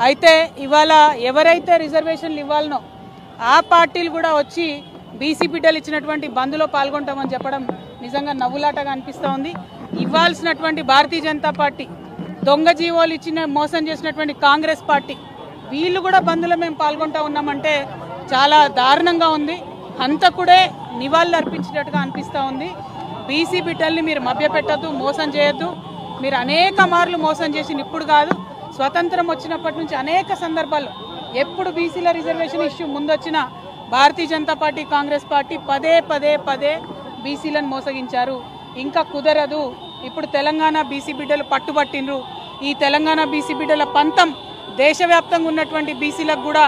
అయితే ఇవాళ ఎవరైతే రిజర్వేషన్లు ఇవ్వాలనో ఆ పార్టీలు కూడా వచ్చి బీసీ బిడ్డలు ఇచ్చినటువంటి బంద్లో పాల్గొంటామని చెప్పడం నిజంగా నవ్వులాటగా అనిపిస్తూ ఉంది. ఇవ్వాల్సినటువంటి భారతీయ జనతా పార్టీ, దొంగ జీవోలు ఇచ్చిన మోసం చేసినటువంటి కాంగ్రెస్ పార్టీ, వీళ్ళు కూడా బంద్లో మేము పాల్గొంటూ ఉన్నామంటే చాలా దారుణంగా ఉంది. హంతకుడే నివాళులు అర్పించినట్టుగా అనిపిస్తూ ఉంది. బీసీ బిడ్డల్ని మీరు మభ్యపెట్టద్దు, మోసం చేయొద్దు. మీరు అనేక మార్లు మోసం చేసి ఇప్పుడు కాదు, స్వతంత్రం వచ్చినప్పటి నుంచి అనేక సందర్భాల్లో ఎప్పుడు బీసీల reservation issue ముందొచ్చినా Bharatiya Janata party, Congress party పదే పదే పదే బీసీలను మోసగించారు. ఇంకా కుదరదు. ఇప్పుడు తెలంగాణ బీసీ బిడ్డలు పట్టుబట్టినరు. ఈ తెలంగాణ బీసీ బిడ్డల పంతం దేశవ్యాప్తంగా ఉన్నటువంటి బీసీలకు కూడా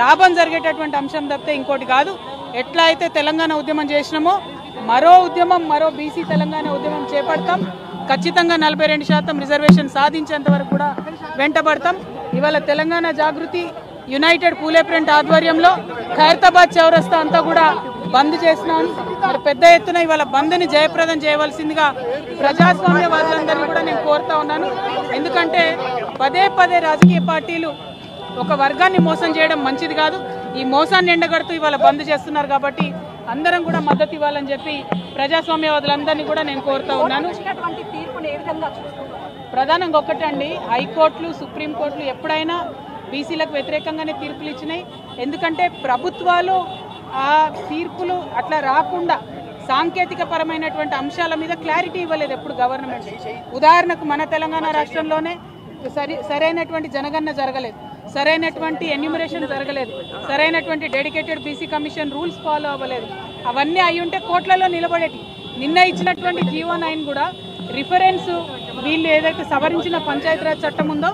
లాభం జరిగేటటువంటి అంశం తప్పితే ఇంకోటి కాదు. ఎట్లా అయితే తెలంగాణ ఉద్యమం చేసినామో మరో బీసీ తెలంగాణ ఉద్యమం చేపడతాం. ఖచ్చితంగా 42% రిజర్వేషన్ సాధించేంత వరకు కూడా వెంటబడతాం. ఇవాళ తెలంగాణ జాగృతి యునైటెడ్ పూలే ఫ్రంట్ ఆధ్వర్యంలో ఖైరతాబాద్ చౌరస్తా అంతా కూడా బంద్ చేసినాం. మరి పెద్ద ఎత్తున ఇవాళ బంద్ని జయప్రదం చేయవలసిందిగా ప్రజాస్వామ్యవాదులందరినీ కూడా నేను కోరుతా ఉన్నాను. ఎందుకంటే పదే పదే రాజకీయ పార్టీలు ఒక వర్గాన్ని మోసం చేయడం మంచిది కాదు. ఈ మోసాన్ని ఎండగడుతూ ఇవాళ బంద్ చేస్తున్నారు. కాబట్టి అందరం కూడా మద్దతు ఇవ్వాలని చెప్పి ప్రజాస్వామ్యవాదులందరినీ కూడా నేను కోరుతా ఉన్నాను. ప్రధానంగా ఒక్కటే అండి, హైకోర్టులు, సుప్రీంకోర్టులు ఎప్పుడైనా బీసీలకు వ్యతిరేకంగానే తీర్పులు ఇచ్చినాయి. ఎందుకంటే ప్రభుత్వాలు ఆ తీర్పులు అట్లా రాకుండా సాంకేతిక పరమైనటువంటి అంశాల మీద క్లారిటీ ఇవ్వలేదు ఎప్పుడు గవర్నమెంట్. ఉదాహరణకు మన తెలంగాణ రాష్ట్రంలోనే సరైనటువంటి జనగణన జరగలేదు, సరైనటువంటి ఎన్యూమరేషన్ జరగలేదు, సరైనటువంటి dedicated BC commission rules follow అవ్వలేదు. అవన్నీ అయి ఉంటే కోట్లలో నిలబడేటి. నిన్న ఇచ్చినటువంటి జీవో 9 కూడా రిఫరెన్స్ వీళ్ళు ఏదైతే సవరించిన పంచాయతీరాజ్ చట్టం ఉందో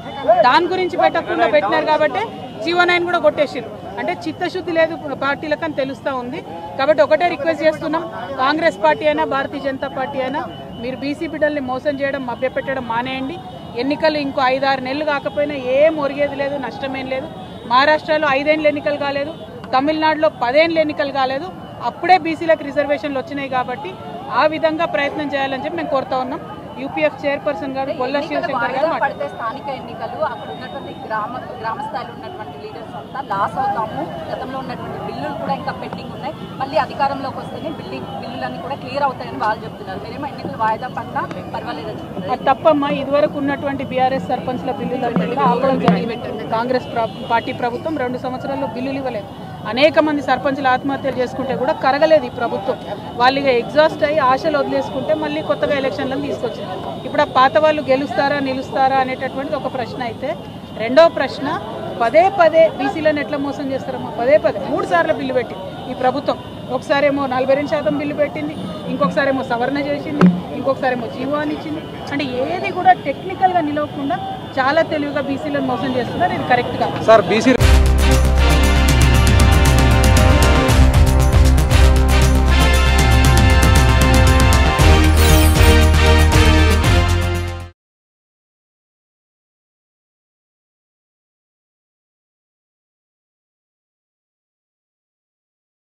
దాని గురించి పెట్టకుండా పెట్టినారు. కాబట్టి జీవో 9 కూడా కొట్టేసారు. అంటే చిత్తశుద్ధి లేదు పార్టీలకు అని తెలుస్తూ ఉంది. కాబట్టి ఒకటే రిక్వెస్ట్ చేస్తున్నాం, కాంగ్రెస్ పార్టీ అయినా భారతీయ జనతా పార్టీ అయినా మీరు బీసీ బిడ్డల్ని మోసం చేయడం, మభ్యపెట్టడం మానేయండి. ఎన్నికలు ఇంకో 5-6 నెలలు కాకపోయినా ఏం ఒరిగేది లేదు, నష్టమేం లేదు. మహారాష్ట్రలో 5 ఏళ్ళు ఎన్నికలు కాలేదు, తమిళనాడులో 10 ఏళ్ళు ఎన్నికలు కాలేదు. అప్పుడే బీసీలకు రిజర్వేషన్లు వచ్చినాయి. కాబట్టి ఆ విధంగా ప్రయత్నం చేయాలని చెప్పి మేము కోరుతా ఉన్నాం. యూపీఎఫ్ చైర్పర్సన్ గారు కొల్ల శివశంకర్ గారు స్థానిక ఎన్నికలు అక్కడ ఉన్నటువంటి గ్రామ స్థాయిలో ఉన్నటువంటి లీడర్స్ అంతా లాస్ అవుతాము. గతంలో ఉన్నటువంటి బిల్లులు కూడా ఇంకా పెండింగ్ ఉన్నాయి. మళ్ళీ అధికారంలోకి వస్తేనే బిల్లులన్నీ కూడా క్లియర్ అవుతాయని వాళ్ళు చెప్తున్నారు. మీరేమో ఎన్నికలు వాయిదా పట్ల పర్వాలేదు చెప్తున్నారు. అది తప్పమ్మా. ఇదివరకు ఉన్నటువంటి బీఆర్ఎస్ సర్పంచ్ల బిల్లులన్నీ కూడా ఆపడం జరిగింది. కాంగ్రెస్ పార్టీ ప్రభుత్వం 2 సంవత్సరాల్లో బిల్లులు ఇవ్వలేదు. అనేక మంది సర్పంచులు ఆత్మహత్యలు చేసుకుంటే కూడా కరగలేదు ఈ ప్రభుత్వం. వాళ్ళు ఎగ్జాస్ట్ అయ్యి ఆశలు వదిలేసుకుంటే మళ్ళీ కొత్తగా ఎలక్షన్లను తీసుకొచ్చింది. ఇప్పుడు ఆ పాత వాళ్ళు గెలుస్తారా నిలుస్తారా అనేటటువంటిది ఒక ప్రశ్న అయితే, రెండవ ప్రశ్న పదే పదే బీసీలను ఎట్లా మోసం చేస్తారమ్మా? పదే 3 సార్లు బిల్లు పెట్టింది ఈ ప్రభుత్వం. ఒకసారేమో 42% బిల్లు పెట్టింది, ఇంకొకసారేమో సవరణ చేసింది, ఇంకొకసారేమో జీవో అని ఇచ్చింది. అంటే ఏది కూడా టెక్నికల్గా నిలవకుండా చాలా తెలివిగా బీసీలను మోసం చేస్తున్నారు. ఇది కరెక్ట్ కాదు సార్. బీసీ